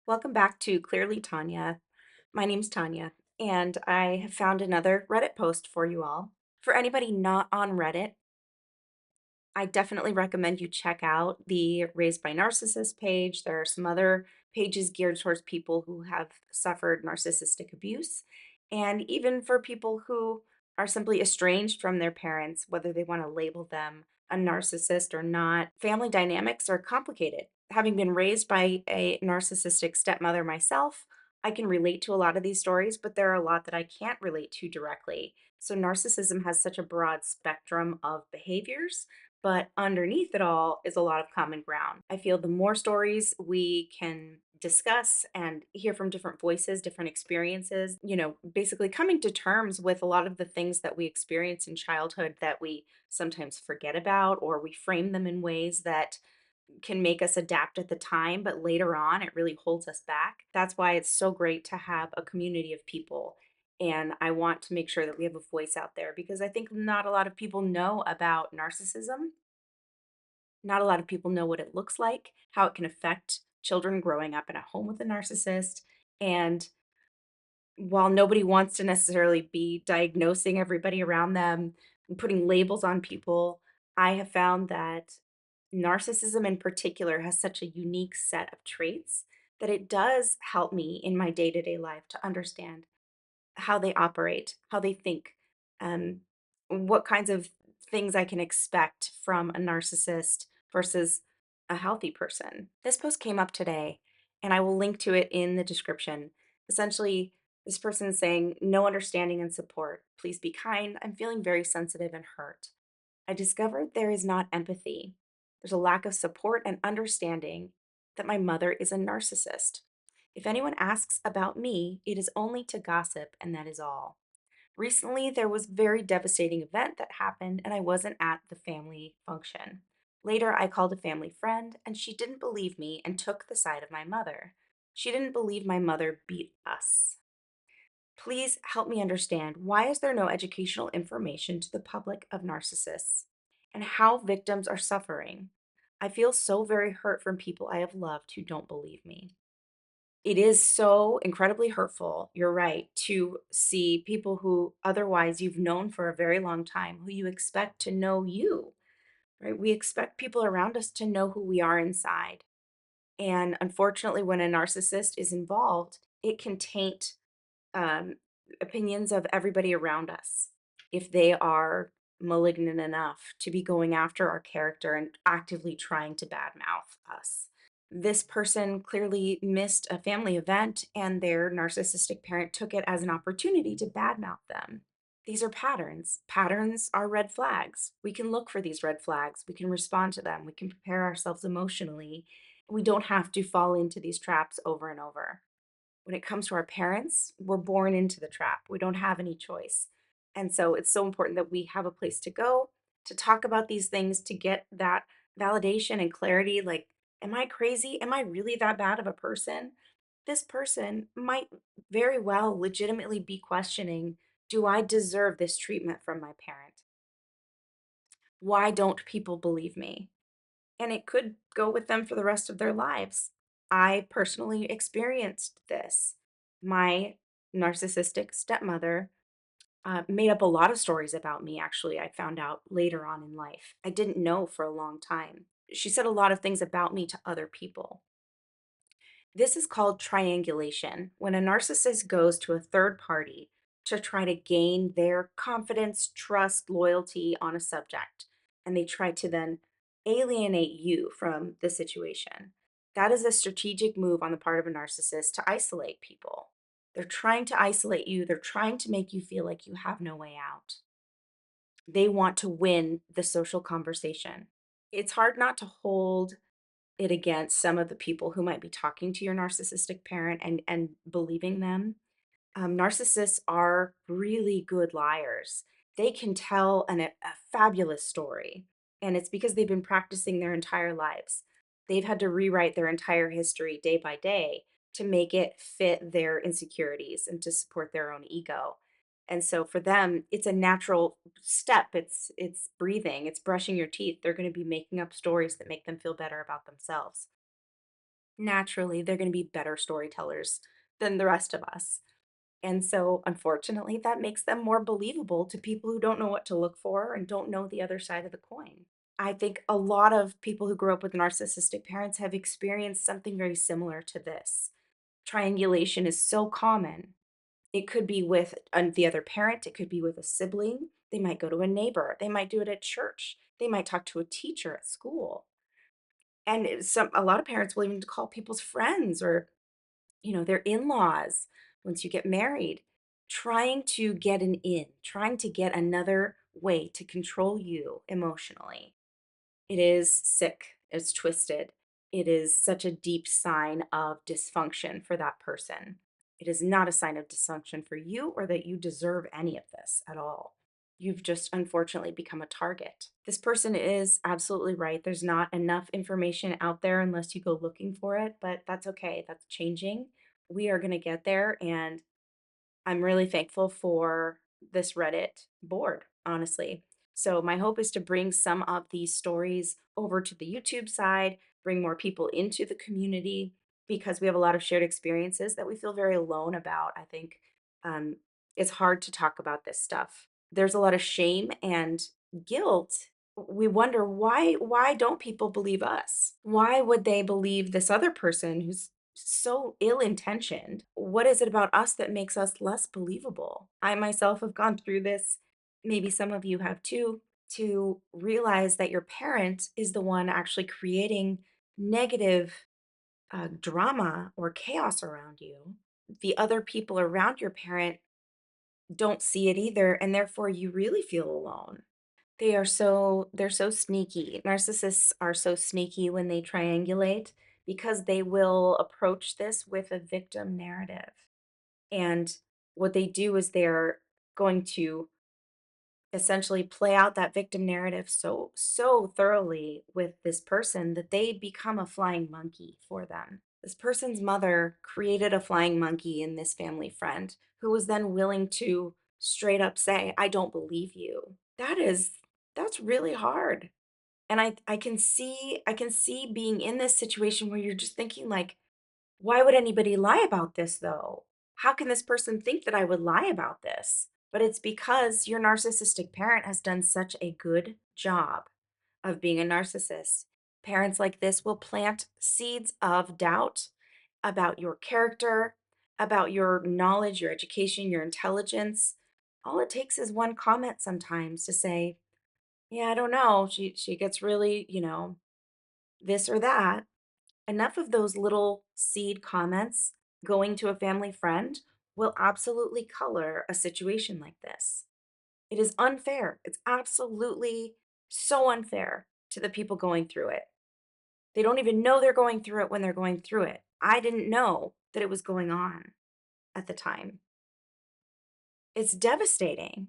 Welcome back to Clearly Tanya. My name's Tanya, and I have found another Reddit post for you all. For anybody not on Reddit, I definitely recommend you check out the Raised by Narcissist page. There are some other pages geared towards people who have suffered narcissistic abuse, and even for people who are simply estranged from their parents, whether they want to label them a narcissist or not. Family dynamics are complicated. Having been raised by a narcissistic stepmother myself, I can relate to a lot of these stories, but there are a lot that I can't relate to directly. So, narcissism has such a broad spectrum of behaviors, but underneath it all is a lot of common ground. I feel the more stories we can discuss and hear from different voices, different experiences, basically coming to terms with a lot of the things that we experience in childhood that we sometimes forget about, or we frame them in ways that can make us adapt at the time, but later on it really holds us back. That's why it's so great to have a community of people. And I want to make sure that we have a voice out there because I think not a lot of people know about narcissism. Not a lot of people know what it looks like, how it can affect children growing up in a home with a narcissist. And while nobody wants to necessarily be diagnosing everybody around them and putting labels on people, I have found that narcissism in particular has such a unique set of traits that it does help me in my day to day life to understand how they operate, how they think, um, what kinds of things I can expect from a narcissist versus a healthy person. This post came up today, and I will link to it in the description. Essentially, this person is saying, "No understanding and support. Please be kind. I'm feeling very sensitive and hurt. I discovered there is not empathy. There's a lack of support and understanding that my mother is a narcissist. If anyone asks about me, it is only to gossip, and that is all. Recently, there was a very devastating event that happened, and I wasn't at the family function. Later, I called a family friend, and she didn't believe me and took the side of my mother. She didn't believe my mother beat us. Please help me understand, why is there no educational information to the public of narcissists and how victims are suffering? I feel so very hurt from people I have loved who don't believe me." It is so incredibly hurtful, you're right, to see people who otherwise you've known for a very long time, who you expect to know you, right? We expect people around us to know who we are inside. And unfortunately, when a narcissist is involved, it can taint um, opinions of everybody around us if they are malignant enough to be going after our character and actively trying to badmouth us. This person clearly missed a family event, and their narcissistic parent took it as an opportunity to badmouth them. These are patterns. Patterns are red flags. We can look for these red flags. We can respond to them. We can prepare ourselves emotionally. We don't have to fall into these traps over and over. When it comes to our parents, we're born into the trap. We don't have any choice. And so it's so important that we have a place to go to talk about these things, to get that validation and clarity. Like, am I crazy? Am I really that bad of a person? This person might very well legitimately be questioning, do I deserve this treatment from my parent? Why don't people believe me? And it could go with them for the rest of their lives. I personally experienced this. My narcissistic stepmother made up a lot of stories about me, actually, I found out later on in life. I didn't know for a long time. She said a lot of things about me to other people. This is called triangulation, when a narcissist goes to a third party to try to gain their confidence, trust, loyalty on a subject, and they try to then alienate you from the situation. That is a strategic move on the part of a narcissist to isolate people. They're trying to isolate you, they're trying to make you feel like you have no way out. They want to win the social conversation. It's hard not to hold it against some of the people who might be talking to your narcissistic parent and believing them. Narcissists are really good liars. They can tell a fabulous story, and it's because they've been practicing their entire lives. They've had to rewrite their entire history day by day to make it fit their insecurities and to support their own ego. And so for them, it's a natural step. It's breathing, it's brushing your teeth. They're going to be making up stories that make them feel better about themselves. Naturally, they're going to be better storytellers than the rest of us. And so, unfortunately, that makes them more believable to people who don't know what to look for and don't know the other side of the coin. I think a lot of people who grew up with narcissistic parents have experienced something very similar to this. Triangulation is so common. It could be with the other parent, it could be with a sibling. They might go to a neighbor, they might do it at church, they might talk to a teacher at school. And a lot of parents will even call people's friends or their in-laws once you get married, trying to get trying to get another way to control you emotionally. It is sick, it's twisted. It is such a deep sign of dysfunction for that person. It is not a sign of dysfunction for you or that you deserve any of this at all. You've just unfortunately become a target. This person is absolutely right. There's not enough information out there unless you go looking for it, but that's okay. That's changing. We are going to get there. And I'm really thankful for this Reddit board, honestly. So, my hope is to bring some of these stories over to the YouTube side, bring more people into the community because we have a lot of shared experiences that we feel very alone about. I think um, it's hard to talk about this stuff. There's a lot of shame and guilt. We wonder why don't people believe us? Why would they believe this other person who's so ill-intentioned? What is it about us that makes us less believable? I myself have gone through this, maybe some of you have too, to realize that your parent is the one actually creating negative drama or chaos around you. The other people around your parent don't see it either, and therefore you really feel alone. They're so sneaky. Narcissists are so sneaky when they triangulate because they will approach this with a victim narrative. And what they do is they're going to essentially play out that victim narrative so thoroughly with this person that they become a flying monkey for them. This person's mother created a flying monkey in this family friend who was then willing to straight up say, "I don't believe you." That's really hard. And I can see being in this situation where you're just thinking like, why would anybody lie about this though? How can this person think that I would lie about this? But it's because your narcissistic parent has done such a good job of being a narcissist. Parents like this will plant seeds of doubt about your character, about your knowledge, your education, your intelligence. All it takes is one comment sometimes to say, "Yeah, I don't know. She gets really, this or that." Enough of those little seed comments going to a family friend will absolutely color a situation like this. It is unfair. It's absolutely so unfair to the people going through it. They don't even know they're going through it when they're going through it. I didn't know that it was going on at the time. It's devastating.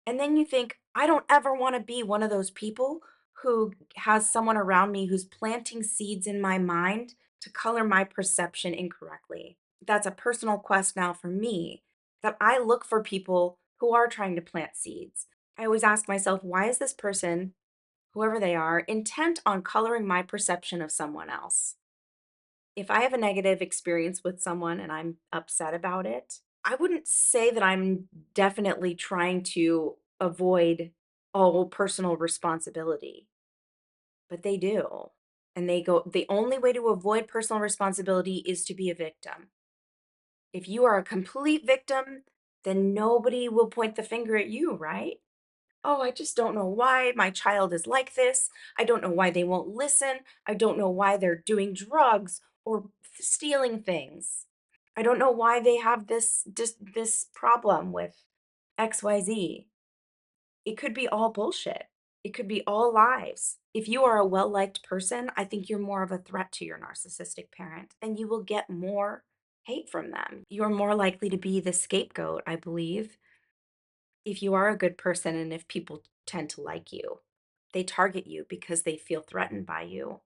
And then you think, I don't ever want to be one of those people who has someone around me who's planting seeds in my mind to color my perception incorrectly. That's a personal quest now for me that I look for people who are trying to plant seeds. I always ask myself, why is this person, whoever they are, intent on coloring my perception of someone else? If I have a negative experience with someone and I'm upset about it, I wouldn't say that I'm definitely trying to avoid all personal responsibility, but they do. And they go, the only way to avoid personal responsibility is to be a victim. If you are a complete victim, then nobody will point the finger at you, right? Oh, I just don't know why my child is like this. I don't know why they won't listen. I don't know why they're doing drugs or stealing things. I don't know why they have this problem with XYZ. It could be all bullshit. It could be all lies. If you are a well-liked person, I think you're more of a threat to your narcissistic parent and you will get more hate from them. You're more likely to be the scapegoat, I believe, if you are a good person and if people tend to like you. They target you because they feel threatened by you.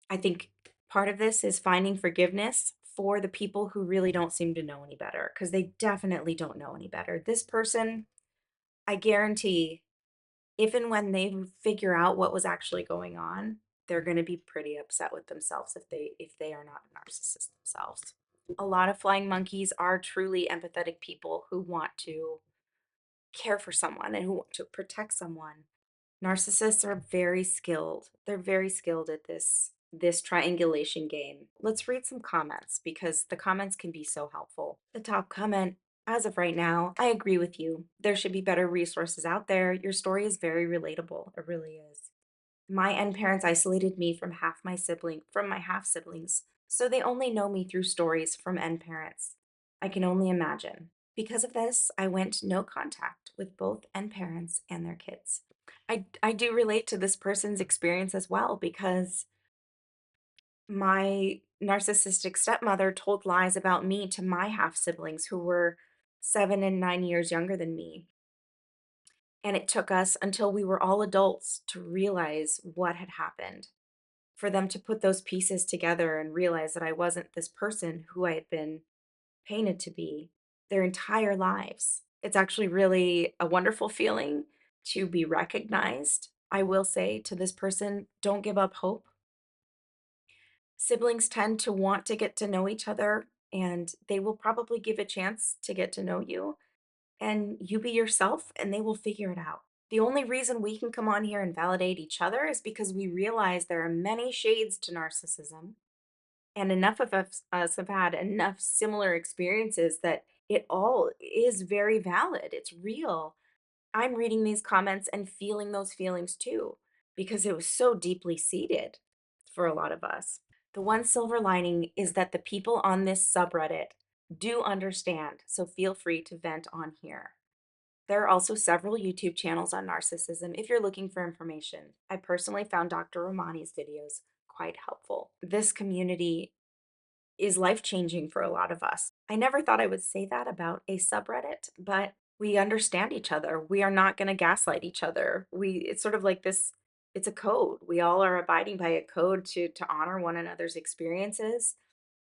I think part of this is finding forgiveness for the people who really don't seem to know any better because they definitely don't know any better. This person, I guarantee, if and when they figure out what was actually going on, they're going to be pretty upset with themselves if they are not a narcissist themselves. A lot of flying monkeys are truly empathetic people who want to care for someone and who want to protect someone. Narcissists are very skilled. They're very skilled at this triangulation game. Let's read some comments because the comments can be so helpful. The top comment, as of right now, I agree with you. There should be better resources out there. Your story is very relatable. It really is. My end parents isolated me from my half siblings, so they only know me through stories from end parents. I can only imagine. Because of this, I went no contact with both end parents and their kids. I do relate to this person's experience as well because my narcissistic stepmother told lies about me to my half siblings who were 7 and 9 years younger than me. And it took us until we were all adults to realize what had happened, for them to put those pieces together and realize that I wasn't this person who I had been painted to be their entire lives. It's actually really a wonderful feeling to be recognized. I will say to this person, don't give up hope. Siblings tend to want to get to know each other, and they will probably give a chance to get to know you. And you be yourself, and they will figure it out. The only reason we can come on here and validate each other is because we realize there are many shades to narcissism, and enough of us have had enough similar experiences that it all is very valid. It's real. I'm reading these comments and feeling those feelings too, because it was so deeply seated for a lot of us. The one silver lining is that the people on this subreddit do understand, so feel free to vent on here. There are also several YouTube channels on narcissism if you're looking for information. I personally found Dr. Romani's videos quite helpful. This community is life changing for a lot of us. I never thought I would say that about a subreddit, but we understand each other. We are not going to gaslight each other. It's sort of like this, it's a code. We all are abiding by a code to honor one another's experiences,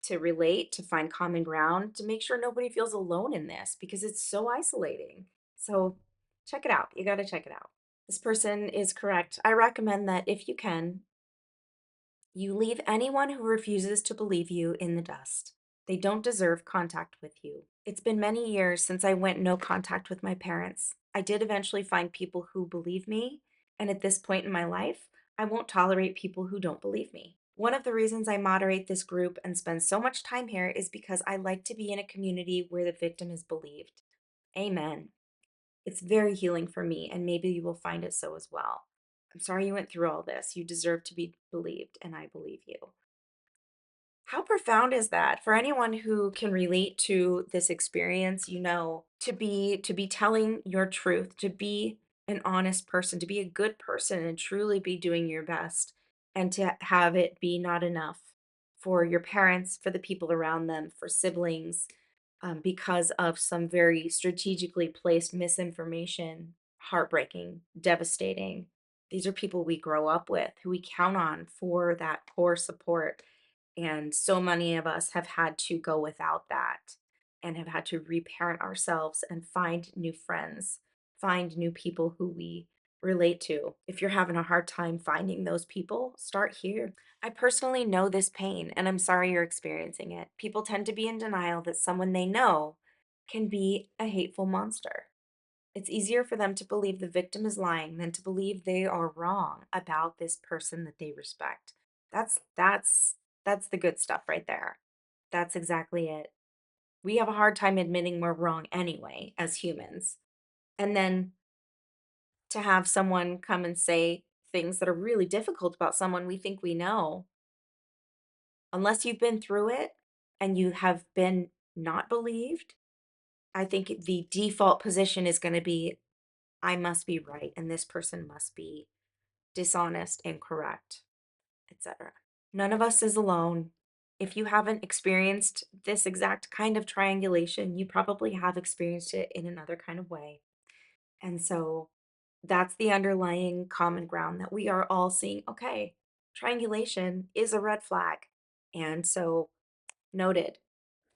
to relate, to find common ground, to make sure nobody feels alone in this because it's so isolating. So check it out. You got to check it out. This person is correct. I recommend that if you can, you leave anyone who refuses to believe you in the dust. They don't deserve contact with you. It's been many years since I went no contact with my parents. I did eventually find people who believe me, and at this point in my life, I won't tolerate people who don't believe me. One of the reasons I moderate this group and spend so much time here is because I like to be in a community where the victim is believed. Amen. It's very healing for me, and maybe you will find it so as well. I'm sorry you went through all this. You deserve to be believed, and I believe you. How profound is that for anyone who can relate to this experience, to be telling your truth, to be an honest person, to be a good person and truly be doing your best, and to have it be not enough for your parents, for the people around them, for siblings, because of some very strategically placed misinformation. Heartbreaking, devastating. These are people we grow up with, who we count on for that core support. And so many of us have had to go without that and have had to reparent ourselves and find new friends, find new people who we relate to. If you're having a hard time finding those people, start here. I personally know this pain, and I'm sorry you're experiencing it. People tend to be in denial that someone they know can be a hateful monster. It's easier for them to believe the victim is lying than to believe they are wrong about this person that they respect. That's the good stuff right there. That's exactly it. We have a hard time admitting we're wrong anyway as humans. And then to have someone come and say things that are really difficult about someone we think we know, unless you've been through it and you have been not believed, I think the default position is going to be I must be right and this person must be dishonest, incorrect, etc. None of us is alone. If you haven't experienced this exact kind of triangulation, you probably have experienced it in another kind of way. And so that's the underlying common ground that we are all seeing. Okay, triangulation is a red flag. And so, noted.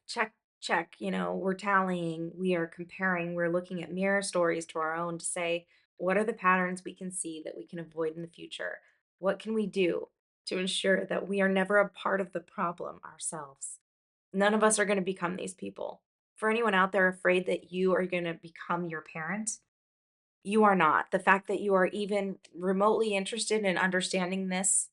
Check, check. We're tallying, we are comparing, we're looking at mirror stories to our own to say, what are the patterns we can see that we can avoid in the future? What can we do? to ensure that we are never a part of the problem ourselves. None of us are going to become these people. For anyone out there afraid that you are going to become your parent, you are not. The fact that you are even remotely interested in understanding this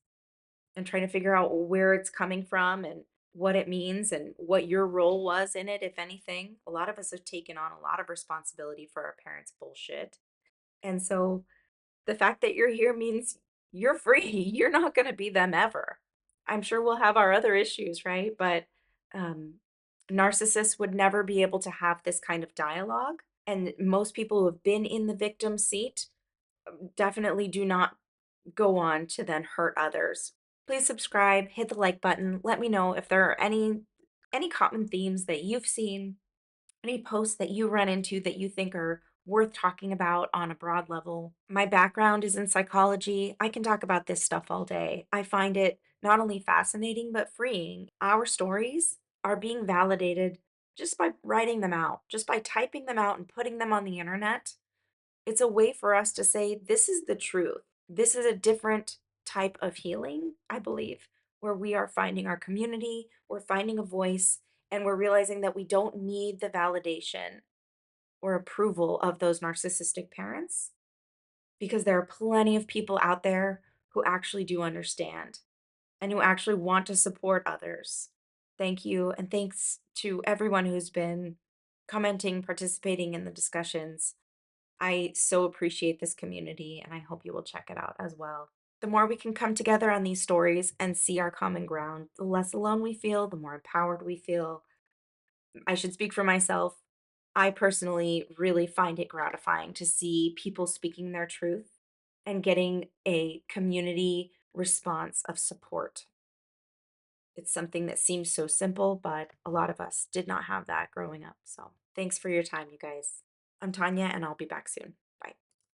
and trying to figure out where it's coming from and what it means and what your role was in it, if anything. A lot of us have taken on a lot of responsibility for our parents' bullshit. And so the fact that you're here means you're free. You're not going to be them ever. I'm sure we'll have our other issues, right? But um, narcissists would never be able to have this kind of dialogue. And most people who have been in the victim seat definitely do not go on to then hurt others. Please subscribe, hit the like button. Let me know if there are any common themes that you've seen, any posts that you run into that you think are worth talking about on a broad level. My background is in psychology. I can talk about this stuff all day. I find it not only fascinating but freeing. Our stories are being validated just by writing them out, just by typing them out and putting them on the internet. It's a way for us to say, this is the truth. This is a different type of healing, I believe, where we are finding our community, we're finding a voice, and we're realizing that we don't need the validation or approval of those narcissistic parents because there are plenty of people out there who actually do understand and who actually want to support others. Thank you. And thanks to everyone who's been commenting, participating in the discussions. I so appreciate this community and I hope you will check it out as well. The more we can come together on these stories and see our common ground, the less alone we feel, the more empowered we feel. I should speak for myself. I personally really find it gratifying to see people speaking their truth and getting a community response of support. It's something that seems so simple, but a lot of us did not have that growing up. So thanks for your time, you guys. I'm Tanya, and I'll be back soon.